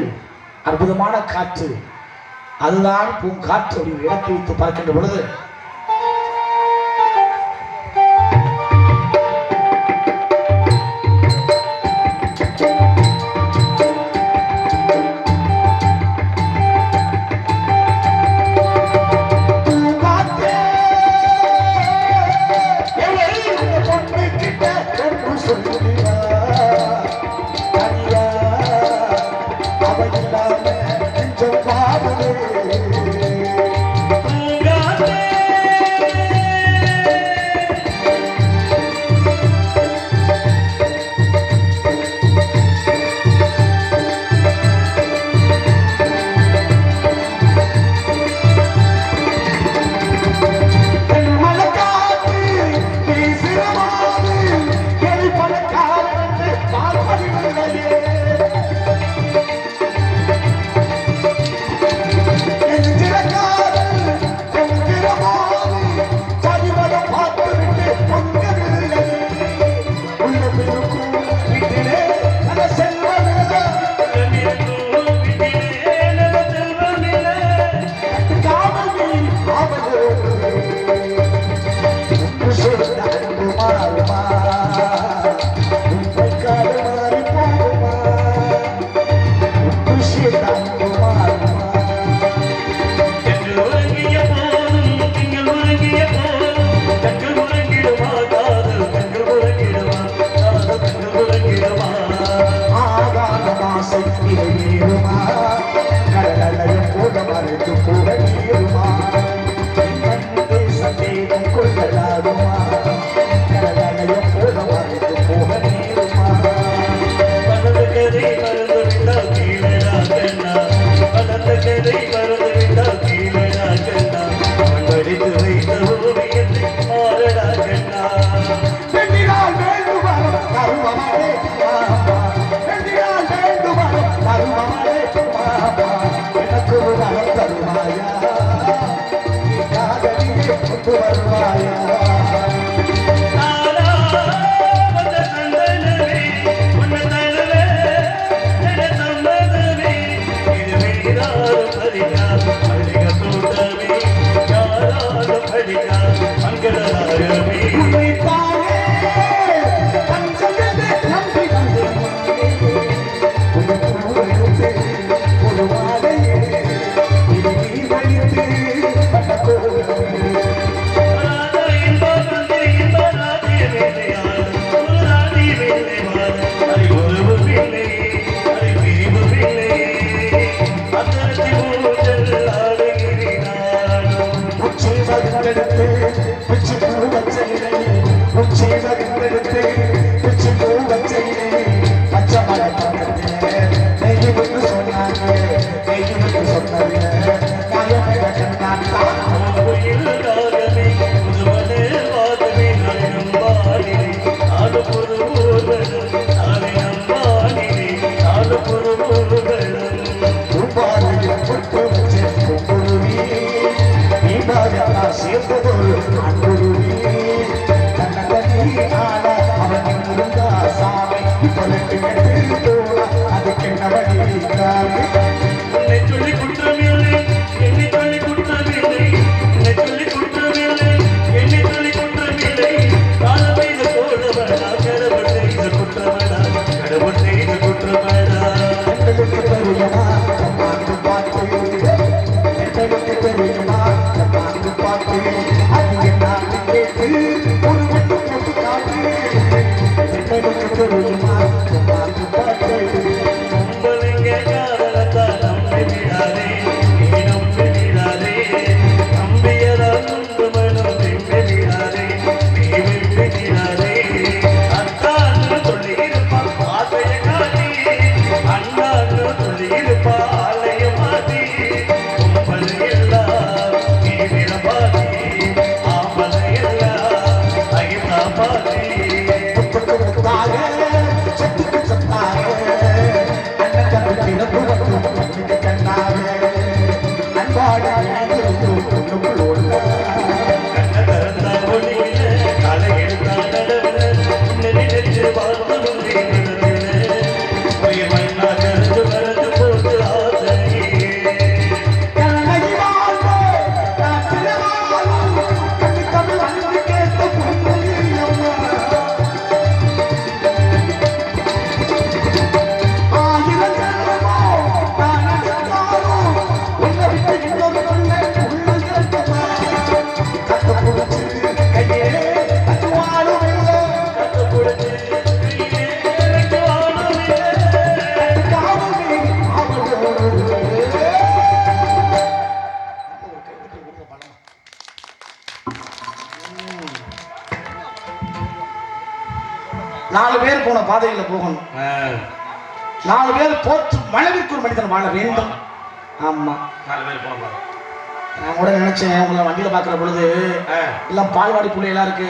அற்புதமான காற்று, அதுதான் பூங்காற்று. அப்படி இலக்கை வைத்து பார்க்கின்ற பொழுது சேர்ந்ததொரு அன்புருவி கண்ணகி ஆனா அவன் இருந்தா சாமி தொலைட்டு கட்டு தோழா அதுக்கு என்ன வழி காமி உன்னை சொல்லி குற்றமில்லை என்னை சொல்லி குற்றமில்லை உன்னை சொல்லி குற்றமில்லை என்னை சொல்லி குற்றமில்லை காலம் செய்த கோடவடா கடவுள் செய்த குற்றமடா கடவுள் செய்த குற்றமடா எங்களுக்கு தெரியுமா பார்த்து பார்த்து எங்களுக்கு தெரியுமா பார்த்து பார்த்து அது என்ன கேட்டு ஒரு விட்டு போட்டு காட்டு எங்களுக்கு தெரியுமா பார்த்து பார்த்து நம்பலைங்க காதலத்தான் நம்பி விடாதே நீ நம்பி விடாதே நம்பியதால் நொந்து மனம் நம்பி விடாதே நீ வெம்பி விடாதே அத்தான்னு சொல்லி இருப்பான் ஆசைய காட்டி அண்ணான்னு சொல்லி இருப்பான் ஆலய மாத்தி கும்பல் எல்லாம் நீ விளம்பாதி ஆமலை எல்லாம் அகிதா பாதி சத்துக்கு சத்தாக அண்ணன் தம்பி பிறப்பு கண்ணாக அன்பாக பொண்ணுக்குள்ள நாலு பேர் போன பாதையில போகணும். 4 பேர் போற்று மனைவிக்கு ஒரு மனிதன் வாழ வேண்டும். ஆமா 4 பேர் போன நான் கூட நினைச்சேன் உங்களை வண்டியில பாக்குற பொழுது எல்லாம் பால்வாடி பிள்ளைகளா இருக்கு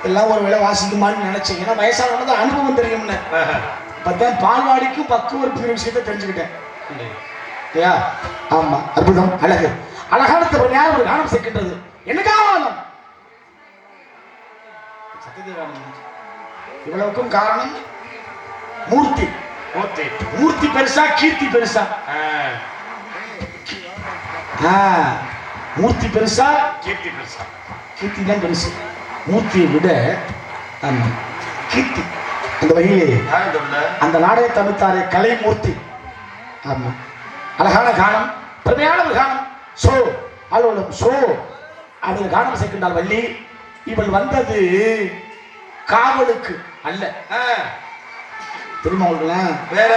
எல்லாம் ஒரு வேளை வாசிக்குமான்னு நினைச்சேன். ஏன்னா வயசானது அனுபவம் தெரியும்னு பார்த்தேன். பால்வாடிக்கும் பக்குவ விஷயத்தை தெரிஞ்சுக்கிட்டேன். இல்லையா? ஆமா அற்புதம் அழகு அழகான ஒரு கானம் சேர்க்கின்றது. என்ன காரணம்? சத்தியதேவானந்தம். இவ்வளவுக்கும் காரணம் மூர்த்தி. மூர்த்தி பெருசா கீர்த்தி பெருசா? மூர்த்தி பெருசா கீர்த்தி பெருசா? கீர்த்தி தான் பெருசு. மூர்த்தியை விட கீர்த்தி. அந்த வகையிலே அந்த நாடக தமிழ்த்தாரே கலைமூர்த்தி. ஆமா அழகான கானம், பெருமையான ஒரு கானம். சோ அலுவலம் சோ அதில் கானம் சேர்க்கின்றார் வள்ளி. இவள் வந்தது காவலுக்கு அல்ல. தெரியுமா உங்களுக்கு? வேற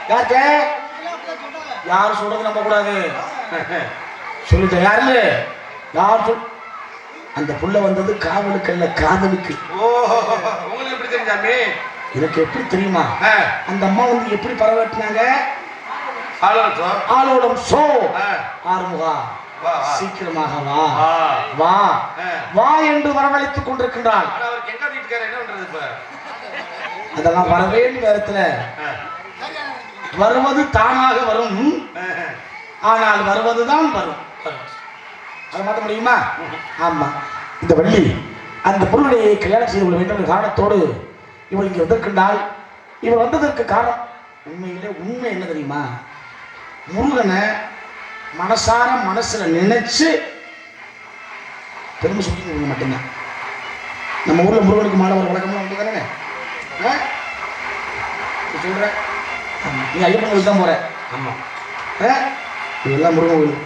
யார்கிட்ட யார் சொல்றது நம்ப கூடாது. சொல்லிட்ட யாரு யார் சொல். அந்த புள்ள வந்தது காவலுக்கு அல்ல காதலுக்கு. உங்களுக்கு எப்படி தெரிஞ்சாமே? எனக்கு எப்படி தெரியுமா? அந்த அம்மா வந்து எப்படி பரவாட்டினாங்க? ஆலோலம் சோ ஆறுமுகா சீக்கிரமாக வா வா வா என்று வரவழைத்துக் கொண்டிருக்கின்றாள். அதெல்லாம் வரவே நேரத்துல வருவது தானாக வரும். ஆனால் வருவதுதான் வரும். அதை மாற்ற முடியுமா? ஆமா இந்த வள்ளி அந்த பொருளுடைய கல்யாணம் செய்து கொள்ள வேண்டும் காரணத்தோடு இவள் இங்கே வந்திருக்கின்றாள். இவள் வந்ததற்கு காரணம் உண்மையிலே உண்மை என்ன தெரியுமா? முருகனை மனசார மனசுல நினைச்சு பெருமை சொல்லி மட்டும்தான். நம்ம ஊர்ல முருகனுக்கு மாணவர் வழக்கம்லாம் உண்டு தானே? சொல்ற நீ ஐயப்பன் கோயில் தான் போற. ஆமா இதெல்லாம் முருகன் கோயில்.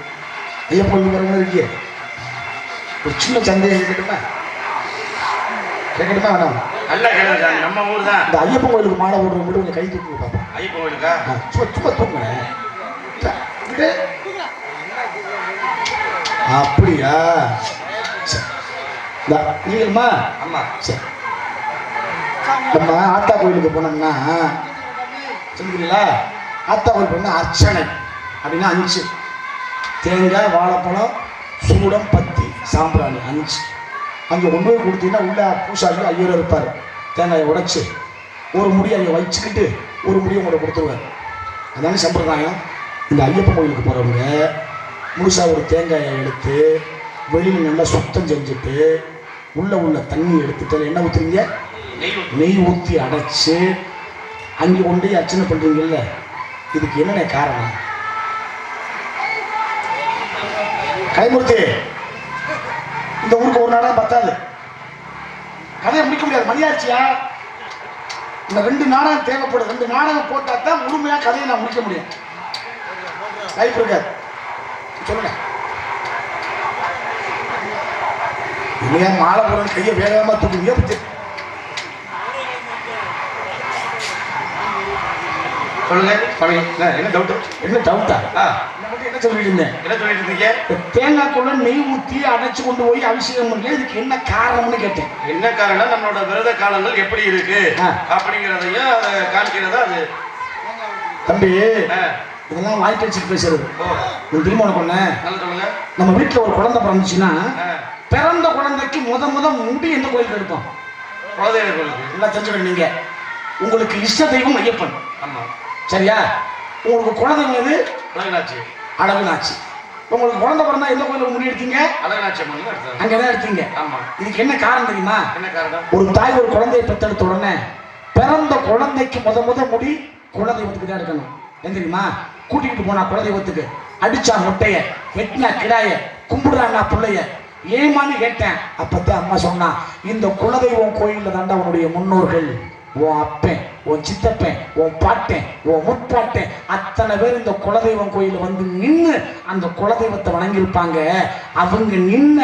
ஐயப்பன் கோயில் போறவங்க இருக்கிய ஒரு சின்ன சந்தேகம் கேட்கட்டுமா? கேட்கட்டுமா வேணாம்? நல்ல கேள்வி. நம்ம ஊர் தான். இந்த ஐயப்பன் கோயிலுக்கு மாலை ஓடுறவங்க மட்டும் கொஞ்சம் கை தூக்கி பார்ப்போம். ஐயப்பன் கோயிலுக்கா? சும்மா சும்மா தூங்க. அப்படியா? நீங்கம்மா? ஆமா சரி. நம்ம ஆத்தா கோயிலுக்கு போனோம்னா சொல்லுங்களா? ஆத்தா கோயில் போனா அர்ச்சனை அப்படின்னா 5 தேங்காய் வாழைப்பழம் சூடம் பத்தி சாம்பிராணி 5 அங்கே கொண்டு போய் கொடுத்தீங்கன்னா உள்ள பூசாரி ஐயர் இருப்பார். தேங்காயை உடைச்சு ஒரு முடி அங்கே வச்சுக்கிட்டு ஒரு முடியை உங்களை கொடுத்துருவார். அதான சம்பிரதாயம். இந்த ஐயப்பன் கோயிலுக்கு போகிறவங்க முழுசா ஒரு தேங்காயை எடுத்து வெளியில் நல்லா சுத்தம் செஞ்சுட்டு உள்ள தண்ணி எடுத்துட்டு என்ன ஊற்றுறீங்க? நெய் ஊற்றி அடைச்சு அங்கே கொண்டு அர்ச்சனை பண்ணுறீங்கல்ல, இதுக்கு என்னென்ன காரணம்? கைமூர்த்தி, இந்த ஊருக்கு ஒரு நாடகம் பத்தாது, கதையை முடிக்க முடியாது. மணியாச்சியா, இந்த 2 நாடகம் தேவைப்படும். 2 நாடகம் போட்டா தான் முழுமையா கதையை நான் முடிக்க முடியும். லைஃப் இருக்காது. சொல்லுங்க. இல்லையா மாலை போட கையை வேகமா தூக்குங்க. சொல்லுங்க. என்ன டவுட்? என்ன டவுட்டா? என்ன சொல்லிட்டு இருந்தேன்? என்ன சொல்லிட்டு இருந்தீங்க? தேங்காய்க்குள்ள நெய் ஊற்றி அடைச்சு கொண்டு போய் அபிஷேகம் பண்ணி இதுக்கு என்ன காரணம்னு கேட்டேன். என்ன காரணம்? நம்மளோட விரத காலங்கள் எப்படி இருக்கு அப்படிங்கிறதையும் அதை காமிக்கிறதா அது. தம்பி, இதெல்லாம் வாய்ப்பு வச்சுட்டு பேசுறது. தெரியுமா உனக்கு ஒண்ணு? சொல்லுங்க. நம்ம வீட்டுல ஒரு குழந்தை பிறந்துச்சுன்னா பிறந்த குழந்தைக்கு முத முடி எந்த கோயிலுக்கு எடுப்போம்? குலதெய்வ கோயிலுக்கு. எல்லாம் தெரிஞ்சுக்கணும். நீங்க உங்களுக்கு இஷ்ட தெய்வம் ஐயப்பன். ஆமா, சரியா? உங்களுக்கு குழந்தைங்க எது? அழகுநாச்சி. அழகுநாச்சி. உங்களுக்கு குழந்தை பிறந்தா எந்த கோயிலுக்கு முடி எடுத்தீங்க? அழகுநாச்சி அங்கதான் எடுத்தீங்க. ஆமா. இதுக்கு என்ன காரணம் தெரியுமா? என்ன காரணம்? ஒரு தாய் ஒரு குழந்தையை பெற்றெடுத்த உடனே பிறந்த குழந்தைக்கு முத முடி குலதெய்வத்துக்கு தான் எடுக்கணும். ஏன் தெரியுமா? கூட்டிகிட்டு போனா குலதெய்வத்துக்கு அடிச்சா முட்டைய, வெட்டினா கிடாய, கும்பிடுறான்னா பிள்ளைய, ஏமான்னு கேட்டேன். அப்பதான் அம்மா சொன்னா, இந்த குலதெய்வம் கோயில்ல தாண்டா உன்னுடைய முன்னோர்கள், உன் அப்பன், உன் சித்தப்பன், உன் பாட்டன், உன் முற்பாட்டன் அத்தனை பேர் இந்த குலதெய்வம் கோயில வந்து நின்று அந்த குலதெய்வத்தை வணங்கியிருப்பாங்க. அவங்க நின்ன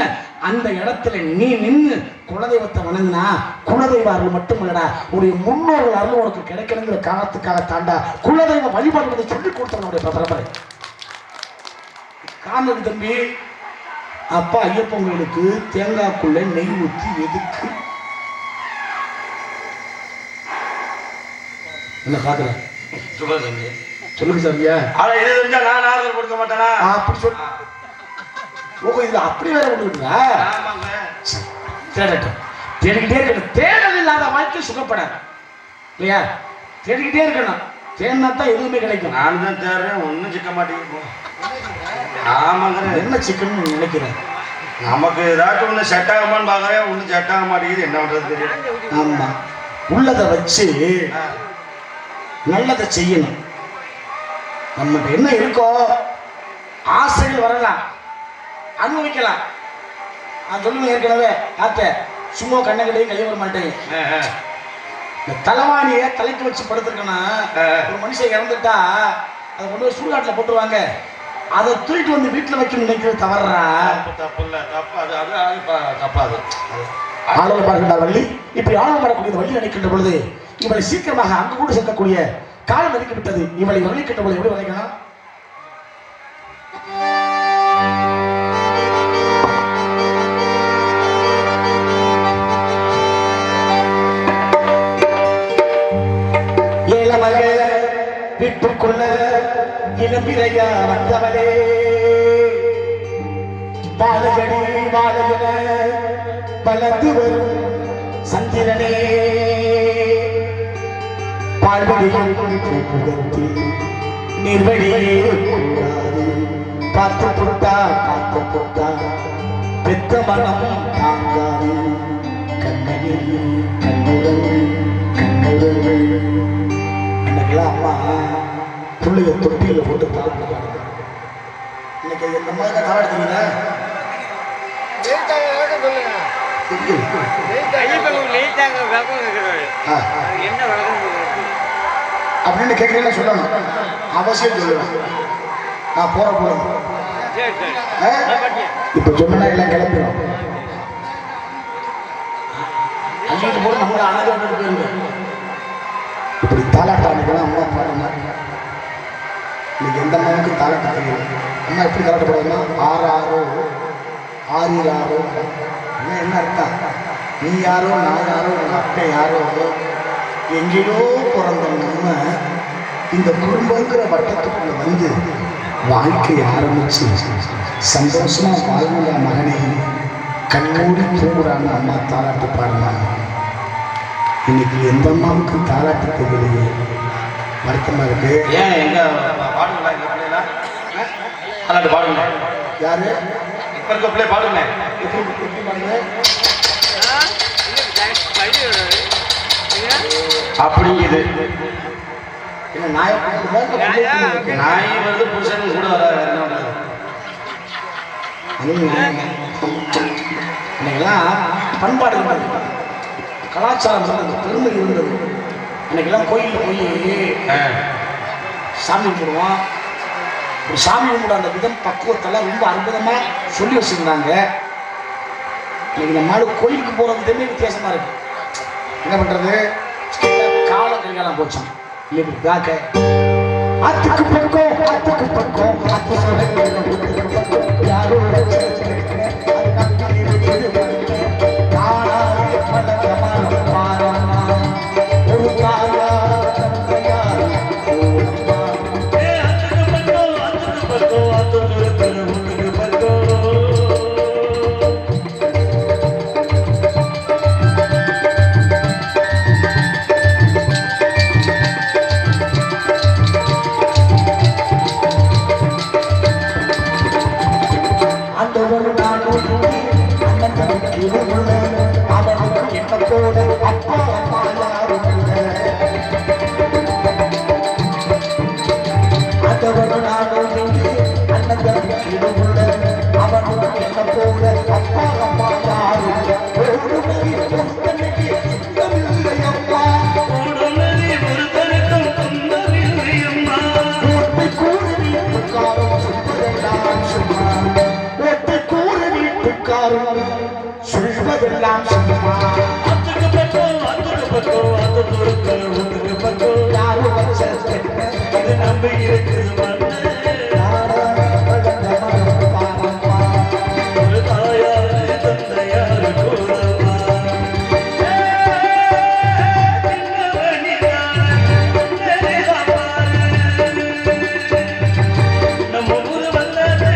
அந்த இடத்துல நீ நின்று குலதெய்வத்தை வணங்கினா குலதெய்வ அருள் மட்டும் இல்லடா, உடைய முன்னோர்கள் அருள் உனக்கு கிடைக்கணுங்கிற காலத்துக்காக தாண்டா குலதெய்வ வழிபாடு சொல்லி கொடுத்தவனுடைய பரம்பரை. காரணம் தம்பி, அப்பா ஐயப்பன் கோயிலுக்கு தேங்காய்க்குள்ள நெய் ஊற்றி எதுக்கு? என்ன பாக்குறேன்? சொல்லுங்க சாமியா. இது தெரிஞ்சா நான் ஆறுதல் கொடுக்க மாட்டேனா? அப்படி சொல்ல. ஓ, இது அப்படி வேற ஒண்ணுங்களா? தேடட்டும். தேடிக்கிட்டே இருக்கணும். தேடல் இல்லாத வாழ்க்கை சுகப்படாது இல்லையா? தேடிக்கிட்டே இருக்கணும். தேடினா தான் எதுவுமே கிடைக்கும். நான் தான் தேடுறேன், ஒன்றும் சிக்க மாட்டேங்குது. ஆமாங்க. என்ன சிக்கன்னு நினைக்கிறேன். நமக்கு ஏதாச்சும் ஒன்று செட் ஆகுமான்னு பார்க்குறேன், ஒன்றும் செட் ஆக மாட்டேங்குது. என்ன பண்ணுறது தெரியும். ஆமா, உள்ளதை வச்சு நல்லதை செய்யணும். நம்மகிட்ட என்ன இருக்கோ ஆசைகள் வரலாம், அனுபவிக்கலாம். நான் சொல்லுவேன் ஏற்கனவே, காத்த சும்மா கண்ணங்களையும் கைய வர மாட்டேன். இந்த தலைவாணியை தலைக்கு வச்சு படுத்துருக்கேன்னா, ஒரு மனுஷன் இறந்துட்டா அதை கொண்டு போய் சுடுகாட்டில் போட்டுருவாங்க. அதை தூக்கிட்டு வந்து வீட்டில் வைக்க நினைக்கிறது தவறா? தப்பு இல்லை, தப்பு. அது தப்பாது. ஆளுநர் பார்க்கின்ற வள்ளி இப்படி ஆளுநர் வரக்கூடிய வள்ளி நினைக்கின்ற பொழுது இவளை சீக்கிரமாக அங்கு கூட சேர்க்கக்கூடிய காலம் நெருக்கிவிட்டது. இவளை வள்ளிக்கின்ற பொழுது எப்படி வளைக்கணும்? ஏழமக வீட்டுக்குள்ள இளம்பிரையா வந்தவளே, பாலகடி பாலகன வளர்ந்து வரும் சந்திரனே, பால்வடியில் புகழ்த்தி நீர்வழியே பார்த்து புட்டா பெத்த மனம் தாங்காது கண்ணகில் கண்ணுறவு. அன்னைக்கெல்லாம் அம்மா பிள்ளைய தொட்டியில் போட்டு தாழ்ந்து, இன்னைக்கு எந்த மாதிரி தாழ்த்தீங்க அப்படின்னு கேட்கறீங்க சொல்லணும். அவசியம் சொல்லுவேன். நான் போற போறேன். இப்ப சொன்னா எல்லாம் கிளம்பிடும். அன்னைக்கு போல நம்மள அழகா போயிருங்க. இப்படி தாலாட்டானுக்கெல்லாம் அம்மா பாருங்க. இன்னைக்கு எந்த அம்மாவுக்கும் தாலாட்ட தெரியல. அம்மா எப்படி தாலாட்டப்படுவாங்கன்னா, ஆறாரோ ஆறிராரோ. என்ன அர்த்தம்? நீ யாரோ, நான் யாரோ, உங்க அப்பா யாரோ, எங்கேயோ பிறந்த நம்ம இந்த குடும்பங்கிற வட்டத்துக்குள்ள வந்து வாழ்க்கையை ஆரம்பிச்சு சந்தோஷமா வாழ்ந்த மகனை கண்ணூடி தூங்குறாங்க. அம்மா தாலாட்டு பாடுறாங்க. இன்னைக்கு எந்த அம்மாவுக்கும் தாலாட்டு தெரியலையே, வருத்தமா இருக்கு. ஏன் எங்க பாடுங்களா? எங்க பிள்ளைங்களா தாலாட்டு பாடுங்களா? யாரு இப்ப இருக்க பிள்ளை பாடுங்க. எப்படி பாருங்க அப்படிங்குது. என்ன நாய் நாய் வந்து புருஷனுக்கு கூட வர என்ன பண்றது? இன்னைக்கெல்லாம் பண்பாடு இருந்தது, கலாச்சாரம் இருந்தது, பெருமை இருந்தது. இன்னைக்கெல்லாம் கோயிலில் போய் சாமி கும்பிடுவோம். ஒரு சாமி கும்பிட அந்த விதம் பக்குவத்தெல்லாம் ரொம்ப அற்புதமாக சொல்லி வச்சுருந்தாங்க. இன்னைக்கு நம்ம நாடு கோயிலுக்கு போகிற விதமே வித்தியாசமாக இருக்கு. என்ன பண்ணுறது, கால கைகாலம் போச்சோம் இல்லை காக்க ஆத்துக்கு பக்கம் ஆத்துக்கு பக்கம் யாரும் சொல்வதெல்லாம் சும்மா இது நம்பி இருக்குது தாயாரு தந்தையாரு கூடவா நம்ம ஊரு வந்தது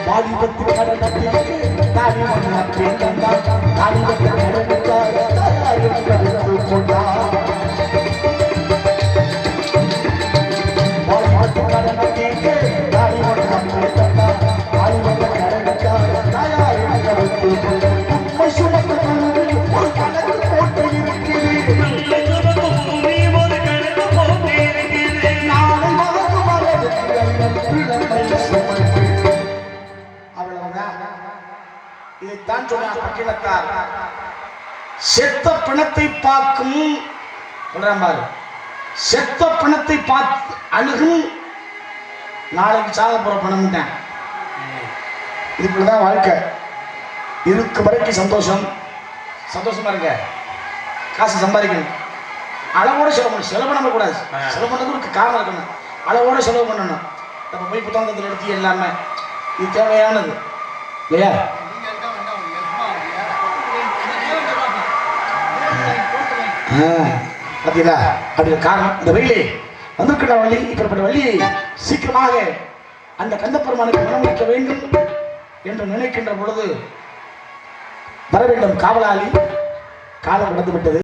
வாலிபத்து கடனத்திற்கு தாலி மன்ன பேந்தந்தான் வாலிபத்து கடனுக்காக தாயாரும் கருத்து கொண்டார். வாலிபத்து கடனத்திற்கு தாலி மன்ன பேந்தந்தான் வாலிபத்து கடனுக்காக தாயாரும் கருத்து கொண்டார். உண்மை சுமக்கு ஒரு கணக்கு போட்டு இருக்கிறேன். நாளை மறந்து மறந்து பிள்ளை சுமக்கு. இதைத்தான் சொன்னார் பட்டினத்தார். செத்த பிணத்தை பார்க்கும் சொல்றான் பாரு, செத்த பிணத்தை பார்த்து அழுகும் நாளைக்கு சாக போற பணம் தான். இதுக்குள்ளதான் வாழ்க்கை. இருக்கு வரைக்கும் சந்தோஷம், சந்தோஷமா இருக்க, காசு சம்பாதிக்கணும், அளவோட செலவு பண்ணணும். செலவு பண்ண கூடாது, செலவு பண்ணதுக்கு காரணம் இருக்கணும். அளவோட செலவு பண்ணணும். நம்ம போய் புத்தகத்தில் எடுத்து எல்லாமே இது தேவையானது இல்லையா? பார்த்தீங்களா? அப்படிங்கிற காரணம் இந்த வழியிலே வந்திருக்கிற வழி. இப்படிப்பட்ட வழியை சீக்கிரமாக அந்த கந்தப்பெருமானுக்கு மனமளிக்க வேண்டும் என்று நினைக்கின்ற பொழுது வர வேண்டும் காவலாளி. காலம் கடந்து விட்டது.